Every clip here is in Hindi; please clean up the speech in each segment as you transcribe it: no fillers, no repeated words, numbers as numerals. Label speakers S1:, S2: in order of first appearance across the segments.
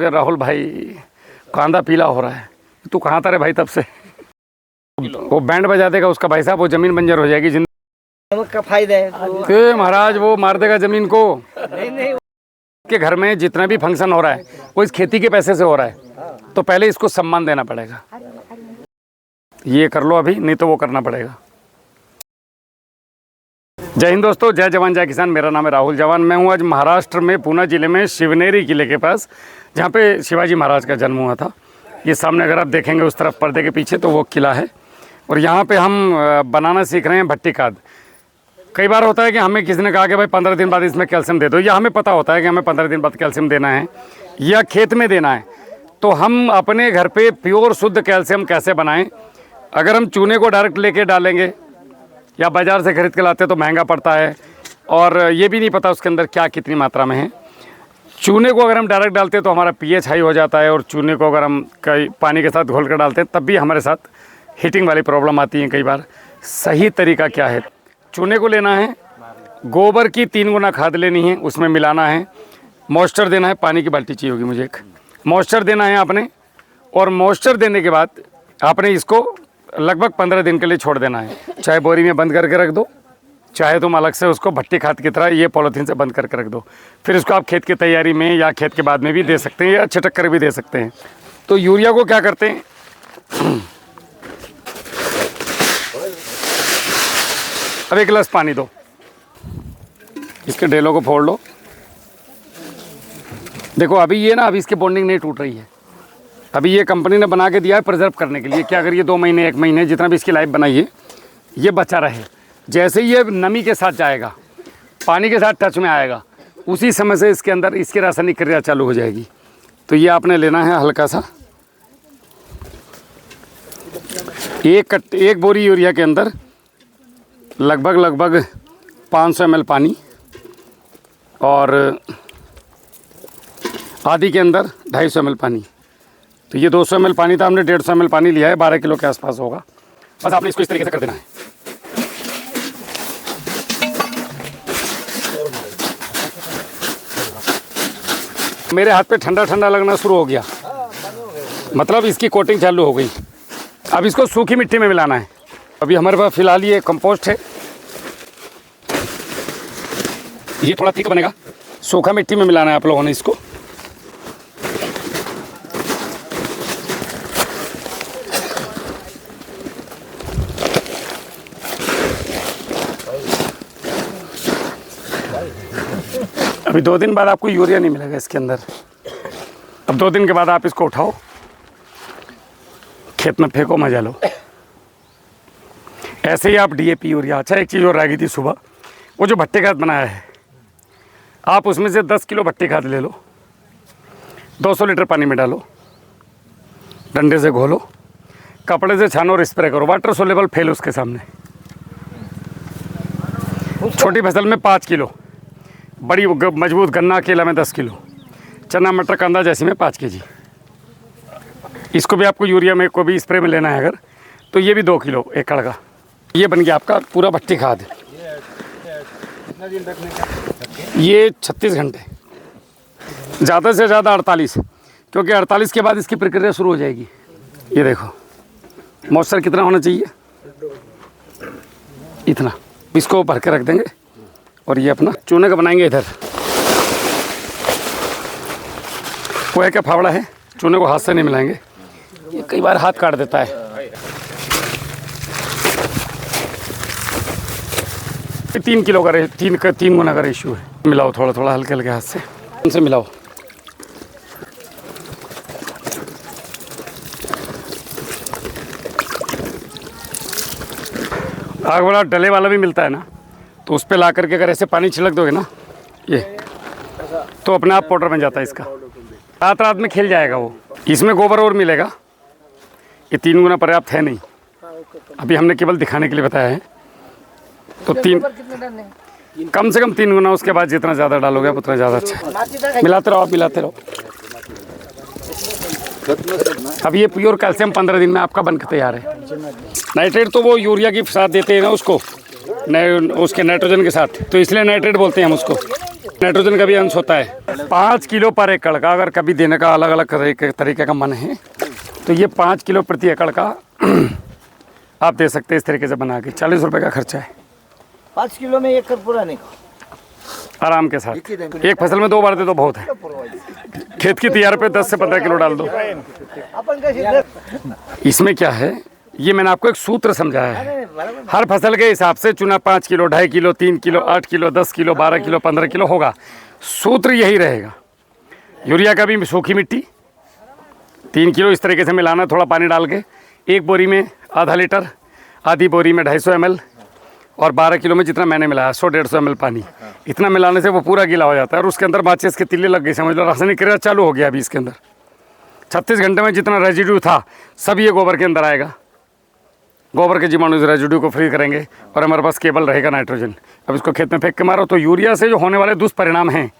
S1: राहुल भाई कांदा पीला हो रहा है। तू कहाँ था रे भाई तब से? वो बैंड बजा देगा उसका भाई साहब, वो जमीन बंजर हो जाएगी।
S2: का फायदा है
S1: महाराज वो मार देगा जमीन को। नहीं के घर में जितना भी फंक्शन हो रहा है वो इस खेती के पैसे से हो रहा है, तो पहले इसको सम्मान देना पड़ेगा। ये कर लो अभी, नहीं तो वो करना पड़ेगा। जय हिंद दोस्तों, जय जवान जय किसान। मेरा नाम है राहुल जवान। मैं हूँ आज महाराष्ट्र में पूना जिले में शिवनेरी किले के पास, जहाँ पे शिवाजी महाराज का जन्म हुआ था। ये सामने अगर आप देखेंगे उस तरफ पर्दे के पीछे, तो वो किला है। और यहाँ पे हम बनाना सीख रहे हैं भट्टी खाद। कई बार होता है कि हमें किसी ने कहा कि भाई 15 दिन बाद इसमें कैल्शियम दे दो, या हमें पता होता है कि हमें 15 दिन बाद कैल्शियम देना है या खेत में देना है। तो हम अपने घर पे प्योर शुद्ध कैल्शियम कैसे बनाएं? अगर हम चूने को डायरेक्ट लेके डालेंगे या बाज़ार से खरीद के लाते तो महंगा पड़ता है, और ये भी नहीं पता उसके अंदर क्या कितनी मात्रा में है। चूने को अगर हम डायरेक्ट डालते तो हमारा पीएच हाई हो जाता है, और चूने को अगर हम कई पानी के साथ घोल कर डालते हैं तब भी हमारे साथ हीटिंग वाली प्रॉब्लम आती है कई बार। सही तरीका क्या है? चूने को लेना है, गोबर की 3 गुना खाद लेनी है, उसमें मिलाना है, मॉइस्चर देना है। पानी की बाल्टी चाहिए होगी मुझे एक। मॉइस्चर देना है आपने, और मॉइस्चर देने के बाद आपने इसको लगभग 15 दिन के लिए छोड़ देना है। चाहे बोरी में बंद करके रख दो, चाहे तुम अलग से उसको भट्टी खाद की तरह ये पॉलीथीन से बंद करके रख दो। फिर इसको आप खेत की तैयारी में या खेत के बाद में भी दे सकते हैं, या छिटक कर भी दे सकते हैं। तो यूरिया को क्या करते हैं, अब 1 गिलास पानी दो, इसके ढेलों को फोड़ लो। देखो अभी ये ना, अभी इसकी बॉन्डिंग नहीं टूट रही है। अभी ये कंपनी ने बना के दिया है प्रिजर्व करने के लिए कि अगर ये 2 महीने 1 महीने जितना भी इसकी लाइफ बनाई है ये बचा रहे। जैसे ही ये नमी के साथ जाएगा, पानी के साथ टच में आएगा, उसी समय से इसके अंदर इसकी रासायनिक क्रिया चालू हो जाएगी। तो ये आपने लेना है हल्का सा, एक बोरी यूरिया के अंदर लगभग 500 ml पानी, और आधी के अंदर 250 ml पानी। तो ये 200 ml पानी था, हमने 150 ml पानी लिया है, 12 किलो के आसपास होगा। बस आपने इसको इस तरीके से कर देना है। मेरे हाथ पे ठंडा ठंडा लगना शुरू हो गया, मतलब इसकी कोटिंग चालू हो गई। अब इसको सूखी मिट्टी में मिलाना है। अभी हमारे पास फिलहाल ये कंपोस्ट है, ये थोड़ा थिक बनेगा। सूखा मिट्टी में मिलाना है आप लोगों ने इसको। अभी 2 दिन बाद आपको यूरिया नहीं मिलेगा इसके अंदर। अब 2 दिन के बाद आप इसको उठाओ, खेत में फेंको, मजा लो। ऐसे ही आप डीएपी यूरिया। अच्छा, एक चीज़ और रह गई थी सुबह, वो जो भट्टी खाद बनाया है, आप उसमें से 10 किलो भट्टी खाद ले लो, 200 लीटर पानी में डालो, डंडे से घोलो, कपड़े से छानो और स्प्रे करो। वाटर सोलेबल फेल उसके सामने। छोटी फसल में 5 किलो, बड़ी मजबूत गन्ना केला में 10 किलो, चना मटर कांदा जैसी में 5 kg। इसको भी आपको यूरिया में को भी स्प्रे में लेना है अगर, तो ये भी 2 किलो एकड़ का। ये बन गया आपका पूरा भट्टी खाद। ये 36 घंटे, ज़्यादा से ज़्यादा 48, क्योंकि 48 के बाद इसकी प्रक्रिया शुरू हो जाएगी। ये देखो मॉइस्चर कितना होना चाहिए, इतना। इसको भर के रख देंगे, और ये अपना चूने का बनाएंगे इधर। वो है क्या फावड़ा है, चूने को हाथ से नहीं मिलाएंगे, ये कई बार हाथ काट देता है। 3 किलो का 3 गुना का रेशियो है। मिलाओ थोड़ा थोड़ा हल्के हल्के हाथ से मिलाओ। आग वाला डले वाला भी मिलता है ना, तो उस पर ला करके अगर ऐसे पानी छिड़क दोगे ना, ये तो अपने आप पाउडर बन जाता है इसका। रात में खिल जाएगा वो। इसमें गोबर और मिलेगा। ये 3 गुना पर्याप्त है नहीं, अभी हमने केवल दिखाने के लिए बताया है। तो 3 कम से कम 3 गुना, उसके बाद जितना ज़्यादा डालोगे आप उतना ज़्यादा अच्छा है। मिलाते रहो, आप मिलाते रहो। अब ये प्योर कैल्शियम 15 दिन में आपका बनकर तैयार है। नाइट्रेट तो वो यूरिया के साथ देते हैं ना उसको, उसके नाइट्रोजन के साथ, तो इसलिए नाइट्रेट बोलते हैं हम उसको। नाइट्रोजन का भी अंश होता है 5 किलो पर एकड़ का। अगर कभी देने का अलग अलग तरीके का मन है तो ये 5 किलो प्रति एकड़ का आप दे सकते हैं इस तरीके से बना के। 40 रुपये का खर्चा है
S2: 5 किलो में एक पुरा नहीं
S1: आराम के साथ। एक फसल में 2 बार दे तो बहुत है। खेत की तैयार पे 10 से 15 किलो डाल दो।
S2: अपन कैसे
S1: इसमें क्या है, ये मैंने आपको एक सूत्र समझाया है। हर फसल के हिसाब से चुना 5 kilo, 2.5 kilo, 3 kilo, 8 kilo, 10 kilo, 12 kilo, 15 kilo होगा। सूत्र यही रहेगा। यूरिया का भी सूखी मिट्टी 3 किलो इस तरीके से मिलाना, थोड़ा पानी डाल के। एक बोरी में आधा लीटर, आधी बोरी में 250 ml, और 12 किलो में जितना मैंने मिलाया 100-150 ml पानी, इतना मिलाने से वो पूरा गीला हो जाता है। और उसके अंदर माचिस के तिल्ले लग गए, समझ लो रासायनिक क्रिया चालू हो गया अभी इसके अंदर। 36 घंटे में जितना रेजिड्यू था सब ये गोबर के अंदर आएगा। गोबर के जीवाणु इस रेजिड्यू को फ्री करेंगे और हमारे पास केवल रहेगा नाइट्रोजन। अब इसको खेत में फेंक के मारो तो यूरिया से जो होने वाले दुष्परिणाम हैं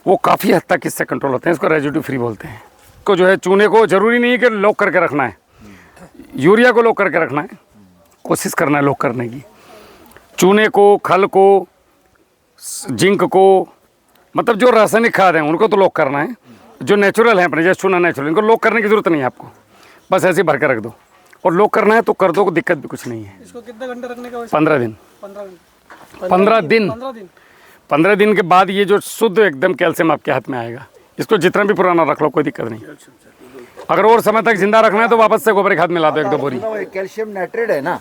S1: वो काफ़ी हद तक इससे कंट्रोल होते हैं। इसको रेजिड्यू फ्री बोलते हैं। इसको जो है चूने को ज़रूरी नहीं है कि लॉक करके रखना है, यूरिया को लॉक करके रखना है, कोशिश करना है लॉक करने की। चूने को, खल को, जिंक को, मतलब जो रासायनिक खाद हैं उनको तो लॉक करना है। जो नेचुरल है अपने जैसे चूना नेचुरल, इनको लॉक करने की ज़रूरत नहीं है आपको, बस ऐसे ही भर के रख दो। और लॉक करना है तो कर दो, को दिक्कत भी कुछ नहीं है।
S3: इसको कितने घंटे रखने का?
S1: 15 दिन।
S3: 15 दिन।
S1: 15 दिन के बाद ये जो शुद्ध एकदम कैल्शियम आपके हाथ में आएगा। इसको जितना भी पुराना रख लो कोई दिक्कत नहीं। अगर और समय तक जिंदा रखना है तो वापस से गोबर खाद मिला दो 1-2 बोरी।
S2: कैल्शियम नाइट्रेट है ना?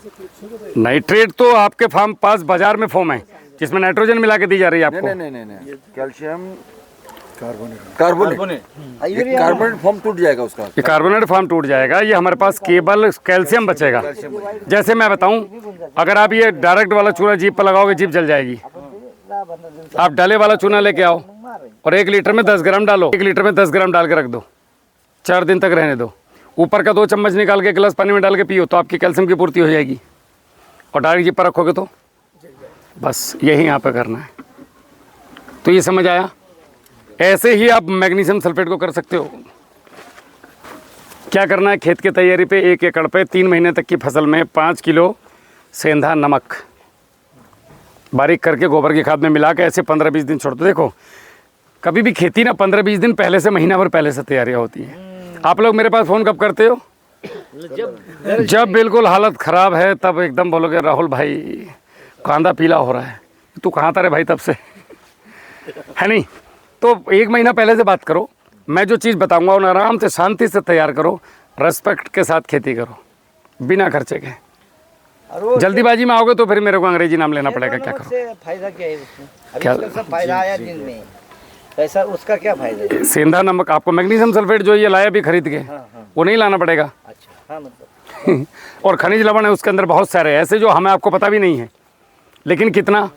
S1: नाइट्रेट तो आपके फार्म पास बाजार में फॉर्म है जिसमें नाइट्रोजन मिला के दी जा रही है आपको।
S2: नहीं कैल्शियम कार्बोनेट फॉर्म टूट जाएगा उसका।
S1: ये कार्बोनेट फॉर्म टूट जाएगा। ये हमारे पास केवल कैल्शियम बचेगा। जैसे मैं बताऊं, अगर आप ये डायरेक्ट वाला चूना जीप पर लगाओगे जीप जल जाएगी। आप डाले वाला चूना लेके आओ और 1 लीटर में 10 ग्राम डालो। 1 लीटर में 10 ग्राम डाल के रख दो, 4 दिन तक रहने दो। ऊपर का 2 चम्मच निकाल के गिलास पानी में डाल के पियो तो आपकी कैल्शियम की पूर्ति हो जाएगी। और डायरेक्ट जीप पर रखोगे तो बस यही यहाँ पे करना है। तो ये समझ आया। ऐसे ही आप मैग्नीशियम सल्फेट को कर सकते हो। क्या करना है, खेत की तैयारी पे 1 एकड़ पे 3 महीने तक की फसल में 5 किलो सेंधा नमक बारीक करके गोबर की खाद में मिला के ऐसे 15-20 दिन छोड़ दो। देखो कभी भी खेती ना 15-20 दिन पहले से, महीना भर पहले से तैयारियाँ होती हैं। आप लोग मेरे पास फ़ोन कब करते हो? जब बिल्कुल हालत ख़राब है तब एकदम बोलोगे राहुल भाई कांदा पीला हो रहा है, तू कहाँ था रे भाई तब से, है नहीं? तो 1 महीना पहले से बात करो। मैं जो चीज़ बताऊंगा उन्हें आराम से शांति से तैयार करो, रेस्पेक्ट के साथ खेती करो, बिना खर्चे के। जल्दीबाजी में आओगे तो फिर मेरे को अंग्रेजी नाम लेना पड़ेगा। क्या करो?
S2: फायदा क्या है उसमें?
S1: क्या?
S2: अभी इसका सब फायदा आया दिन में, ऐसा उसका क्या फायदा है?
S1: सेंधा नमक आपको मैग्नीशियम सल्फेट जो ये लाया भी खरीद के, वो नहीं लाना पड़ेगा।
S2: अच्छा हाँ मतलब
S1: और खनिज लवण है उसके अंदर बहुत सारे ऐसे जो हमें आपको पता भी नहीं है। लेकिन कितना?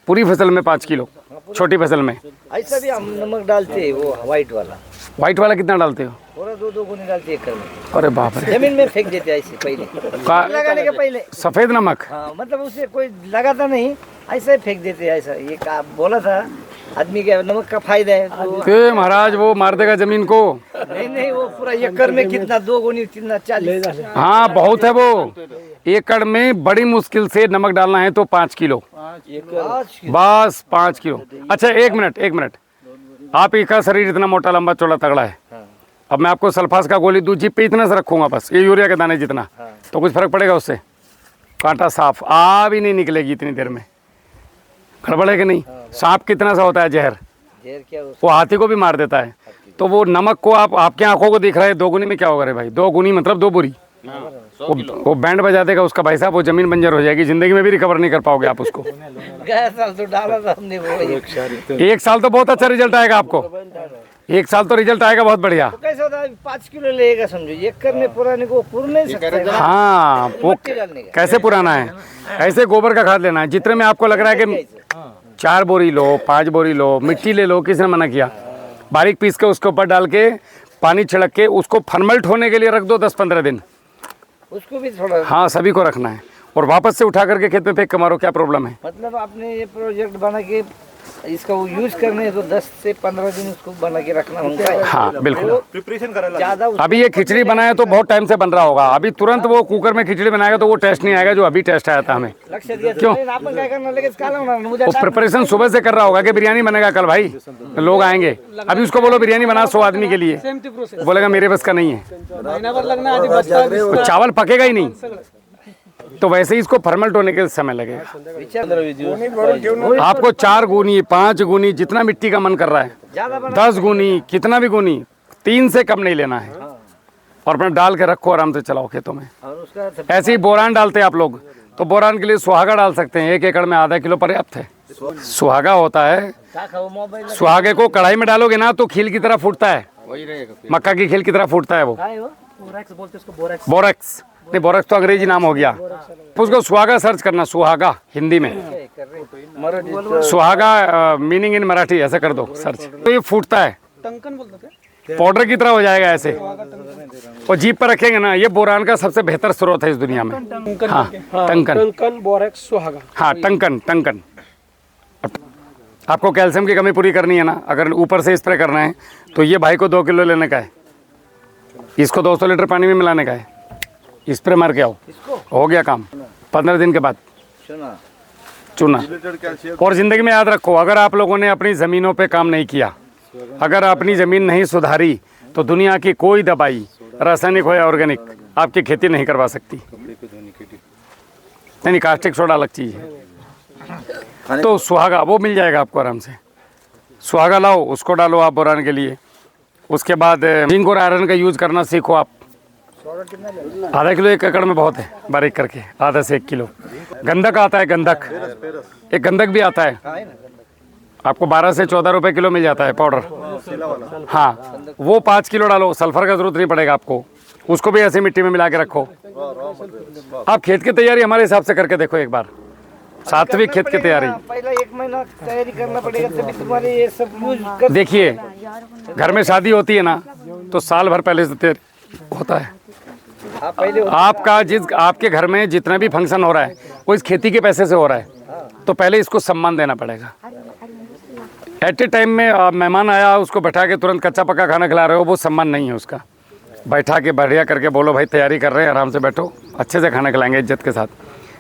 S1: पूरी फसल में 5 किलो, छोटी फसल में।
S2: ऐसा भी हम नमक डालते हैं, वो व्हाइट वाला।
S1: व्हाइट वाला कितना डालते हो?
S2: पूरा 2 गुने डालते हैं एकड़ में।
S1: अरे बाप रे।
S2: जमीन में फेंक देते हैं ऐसे पहले, लगाने के पहले।
S1: सफ़ेद नमक?
S2: हाँ मतलब उसे कोई लगाता नहीं, ऐसा ही फेंक देते हैं। ऐसा ये बोला था आदमी के नमक का फायदा है तो
S1: महाराज वो मार देगा जमीन को।
S2: नहीं वो पूरा एकड़ में कितना 2 गुनी कितना 40।
S1: हाँ बहुत है वो। एकड़ में बड़ी मुश्किल से नमक डालना है तो 5 किलो, बस 5 किलो। अच्छा 1 मिनट। आप ही का शरीर इतना मोटा लंबा चौड़ा तगड़ा है। अब मैं आपको सल्फास का गोली दूध जीप पे इतना से रखूंगा बस, ये यूरिया के दाने जितना, तो कुछ फर्क पड़ेगा उससे? कांटा साफ आ भी नहीं निकलेगी इतनी देर में। गड़बड़ है कि नहीं? सांप कितना सा होता है जहर,
S2: क्या
S1: वो हाथी को भी मार देता है। तो वो नमक को आप आपके आंखों को दिख रहा है 2 गुनी में क्या होगा रे भाई? 2 गुनी मतलब 2 बोरी। वो बैंड बजा देगा उसका भाई साहब, वो जमीन बंजर हो जाएगी, जिंदगी में भी रिकवर नहीं कर पाओगे आप उसको।
S2: गया साल तो डाला था हमने वो
S1: 1 साल तो बहुत अच्छा रिजल्ट आएगा आपको। 1 साल तो रिजल्ट आएगा बहुत बढ़िया।
S2: तो कैसा होता है 5 किलो लेगा समझो, एकड़ में पुराने को पूर नहीं सकता।
S1: हाँ वो कैसे पुराना है? ऐसे गोबर का खाद लेना है जितने में आपको लग रहा है कि 4 बोरी लो, 5 बोरी लो, मिट्टी ले लो, किसने मना किया? बारीक पीस के उसके ऊपर डाल के पानी छिड़क के उसको फर्मेंट होने के लिए रख दो 10-15 दिन।
S2: उसको भी थोड़ा
S1: हाँ सभी को रखना है और वापस से उठा करके खेत में फेंक के मारो, क्या प्रॉब्लम है?
S2: मतलब आपने ये प्रोजेक्ट बना के इसका वो यूज करने तो 10 से 15 दिन उसको बना के रखना होता है।
S1: हाँ बिल्कुल।
S4: प्रिपरेशन करा
S2: ज्यादा
S1: अभी ये खिचड़ी बनाया तो बहुत टाइम से बन रहा होगा, अभी तुरंत वो कुकर में खिचड़ी बनाएगा तो वो टेस्ट नहीं आएगा जो अभी टेस्ट आया था हमें।
S2: लक्ष्य दिया
S1: क्यों?
S2: आपण काय करणार लगेच काला होणार मुझे
S1: वो प्रिपरेशन सुबह से कर रहा होगा कि बिरयानी बनेगा कल भाई, लोग आएंगे। अभी उसको बोलो बिरयानी बना 100 आदमी के लिए,
S3: सेम ती प्रोसेस
S1: बोलेगा मेरे बस का नहीं है,
S3: महिनाभर लगना आधी बस्ता
S1: वो चावल पकेगा ही नहीं। तो वैसे ही इसको फर्मेंट होने के समय लगेगा। आपको 4 गुनी 5 गुनी जितना मिट्टी का मन कर रहा है,
S2: ज्यादा
S1: 10 गुनी कितना भी गुनी, 3 से कम नहीं लेना है और अपना डाल के रखो, आराम से चलाओ खेतों में।
S2: और उसका
S1: ऐसे ही बोरान डालते हैं आप लोग, तो बोरान के लिए सुहागा डाल सकते हैं, 1 एकड़ में आधा किलो पर्याप्त है। सुहागा होता है,
S2: का खाओ मोबाइल
S1: सुहागे को कढ़ाई में डालोगे ना तो खील की तरह फूटता है, मक्का की खील की तरह फूटता है वो।
S2: काय हो
S3: बोरॅक्स बोलते उसको बोरॅक्स
S1: बोरक्स नहीं, बोरक्स तो अंग्रेजी नाम हो गया, उसको सुहागा सर्च करना, सुहागा हिंदी में, सुहागा मीनिंग इन मराठी ऐसा कर दो सर्च, तो ये फूटता है,
S3: टंकन बोलतात काय
S1: पाउडर की तरह हो जाएगा ऐसे। और जीप पर रखेंगे ना, ये बोरान का सबसे बेहतर स्रोत है इस दुनिया में।
S3: टंकन
S1: हाँ टंकन,
S3: टंकन बोरॅक्स सुहागा
S1: हाँ टंकन टंकन। आपको कैल्शियम की कमी पूरी करनी है ना, अगर ऊपर से स्प्रे करना है तो ये भाई को 2 किलो लेने का है, इसको 200 लीटर पानी में मिलाने का है, स्प्रे मार के आओ, हो गया काम। 15 दिन के बाद
S2: सुना
S1: चूना। और ज़िंदगी में याद रखो, अगर आप लोगों ने अपनी ज़मीनों पे काम नहीं किया, अगर अपनी ज़मीन नहीं सुधारी, तो दुनिया की कोई दवाई रासायनिक हो या ऑर्गेनिक आपकी खेती नहीं करवा सकती। नहीं, कास्टिक सोडा अलग चीज़ है। तो सुहागा वो मिल जाएगा आपको आराम से, सुहागा लाओ, उसको डालो आप बोरान के लिए। उसके बाद जिंक और आयरन का यूज़ करना सीखो आप। आधा किलो 1 एकड़ में बहुत है, बारीक करके आधा से 1 किलो। गंधक आता है, गंधक, एक गंधक भी आता है, आपको 12 से 14 रुपए किलो मिल जाता है पाउडर। हाँ वो 5 किलो डालो, सल्फर का जरूरत नहीं पड़ेगा आपको, उसको भी ऐसे मिट्टी में मिला के रखो। आप खेत की तैयारी हमारे हिसाब से करके देखो एक बार, सात्विक खेत की तैयारी।
S2: पहला 1 महीना तैयारी करना पड़ेगा, तभी तुम्हारे ये सब यूज कर।
S1: देखिए घर में शादी होती है ना, तो साल भर पहले से तैयारी होता है।
S2: आप पहले
S1: आपका आपके घर में जितना भी फंक्शन हो रहा है वो इस खेती के पैसे से हो रहा है, तो पहले इसको सम्मान देना पड़ेगा। एट ए टाइम में मेहमान आया, उसको बैठा के तुरंत कच्चा पक्का खाना खिला रहे हो, वो सम्मान नहीं है उसका। बैठा के बढ़िया करके बोलो भाई तैयारी कर रहे हैं, आराम से बैठो, अच्छे से खाना खिलाएंगे इज्जत के साथ।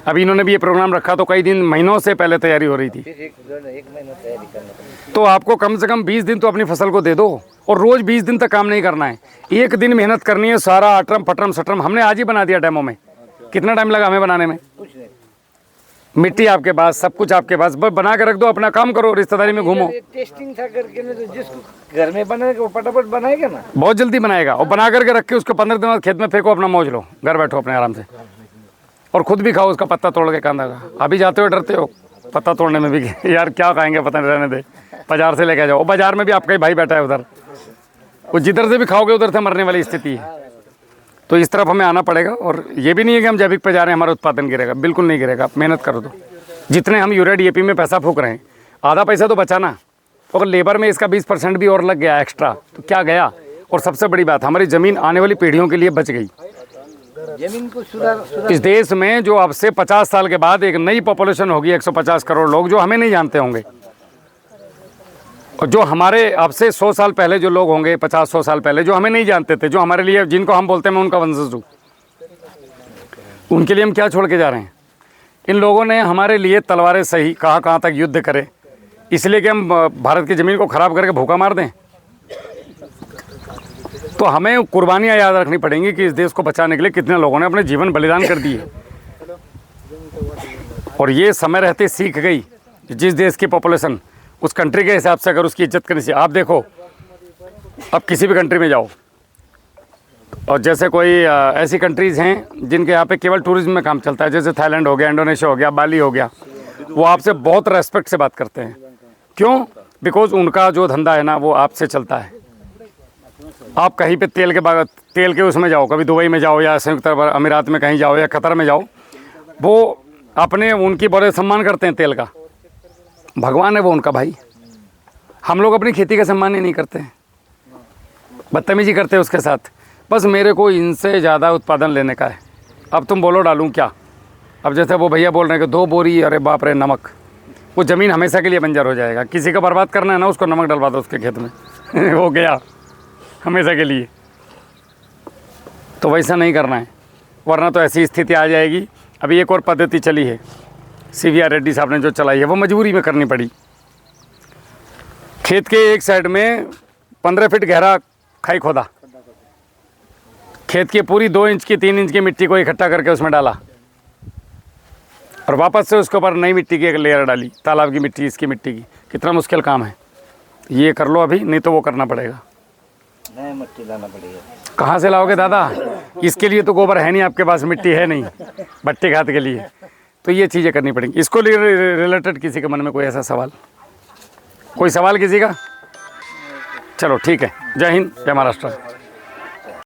S1: अभी इन्होंने भी ये प्रोग्राम रखा तो कई दिन महीनों से पहले तैयारी हो रही थी।
S2: फिर 1 महीना तैयारी करना पड़ेगा।
S1: तो आपको कम से कम 20 दिन तो अपनी फसल को दे दो, और रोज़ 20 दिन तक काम नहीं करना है, 1 दिन मेहनत करनी है। सारा अटरम पटरम सटरम हमने आज ही बना दिया डेमो में। कितना टाइम लगा हमें बनाने में?
S2: कुछ नहीं,
S1: मिट्टी आपके पास, सब कुछ आपके पास, बस बना के रख दो, अपना काम करो, रिश्तेदारी में घूमो।
S2: टेस्टिंग था करके नहीं, तो जिसको घर में बनाएगा वो फटाफट बनाएगा ना।
S1: बहुत जल्दी बनाएगा, और बना करके रख के उसको 15 दिन बाद खेत में फेंको, अपना मौज लो, घर बैठो अपने आराम से, और खुद भी खाओ उसका पत्ता तोड़ के कांदा का। अभी जाते हो डरते हो पत्ता तोड़ने में भी यार क्या खाएंगे पता नहीं, रहने दे, बाजार से लेके जाओ। बाजार में भी आपका ही भाई बैठा है उधर, वो जिधर से भी खाओगे उधर से मरने वाली स्थिति है। तो इस तरफ हमें आना पड़ेगा, और ये भी नहीं है कि हम जैविक पे जा रहे हैं हमारा उत्पादन गिरेगा, बिल्कुल नहीं गिरेगा। आप मेहनत कर दो, जितने हम यूरिया DAP में पैसा फूक रहे हैं, आधा पैसा तो बचाना। अगर लेबर में इसका 20% भी और लग गया एक्स्ट्रा तो क्या गया। और सबसे बड़ी बात, हमारी ज़मीन आने वाली पीढ़ियों के लिए बच गई।
S2: जमीन को सुधार
S1: इस देश में जो अब से 50 साल के बाद एक नई पॉपुलेशन होगी, 150 करोड़ लोग जो हमें नहीं जानते होंगे, और जो हमारे अब से 100 साल पहले जो लोग होंगे, 50-100 साल पहले जो हमें नहीं जानते थे, जो हमारे लिए, जिनको हम बोलते हैं मैं उनका वंशज हूँ, उनके लिए हम क्या छोड़ के जा रहे हैं? इन लोगों ने हमारे लिए तलवारें सही कहाँ तक युद्ध करे, इसलिए कि हम भारत की ज़मीन को ख़राब करके भूखा मार दें। तो हमें कुर्बानियाँ याद रखनी पड़ेंगी कि इस देश को बचाने के लिए कितने लोगों ने अपने जीवन बलिदान कर दिए। और ये समय रहते सीख गई जिस देश की पॉपुलेशन उस कंट्री के हिसाब से अगर उसकी इज्जत करनी चाहिए। आप देखो अब किसी भी कंट्री में जाओ, और जैसे कोई ऐसी कंट्रीज़ हैं जिनके यहाँ पे केवल टूरिज्म में काम चलता है, जैसे थाईलैंड हो गया, इंडोनेशिया हो गया, बाली हो गया, वो आपसे बहुत रेस्पेक्ट से बात करते हैं। क्यों? बिकॉज उनका जो धंधा है ना वो आपसे चलता है। आप कहीं पे तेल के उसमें जाओ, कभी दुबई में जाओ या संयुक्त अरब अमीरात में कहीं जाओ या कतर में जाओ, वो अपने उनकी बड़े सम्मान करते हैं तेल का, भगवान है वो उनका भाई। हम लोग अपनी खेती का सम्मान ही नहीं करते हैं, बदतमीजी करते हैं उसके साथ। बस मेरे को इनसे ज़्यादा उत्पादन लेने का है, अब तुम बोलो डालूं क्या। अब जैसे वो भैया बोल रहे हैं कि 2 बोरी, अरे बाप रे नमक, वो ज़मीन हमेशा के लिए बंजर हो जाएगा। किसी का बर्बाद करना है ना, उसको नमक डलवा दो उसके खेत में हो गया हमेशा के लिए। तो वैसा नहीं करना है, वरना तो ऐसी स्थिति आ जाएगी। अभी एक और पद्धति चली है CVR रेड्डी साहब ने जो चलाई है, वो मजबूरी में करनी पड़ी। खेत के एक साइड में 15 फीट गहरा खाई खोदा, खेत की पूरी 2 इंच की 3 इंच की मिट्टी को इकट्ठा करके उसमें डाला और वापस से उसके ऊपर नई मिट्टी की एक लेयर डाली, तालाब की मिट्टी, इसकी मिट्टी की। कितना मुश्किल काम है ये, कर लो अभी, नहीं तो वो करना पड़ेगा।
S2: नया मिट्टी लाना पड़ेगा।
S1: कहाँ से लाओगे दादा? इसके लिए तो गोबर है नहीं आपके पास, मिट्टी है नहीं भट्टी खाद के लिए, तो ये चीज़ें करनी पड़ेंगी। इसको रिलेटेड किसी के मन में कोई ऐसा सवाल, कोई सवाल किसी का? चलो ठीक है, जय हिंद, जय महाराष्ट्र।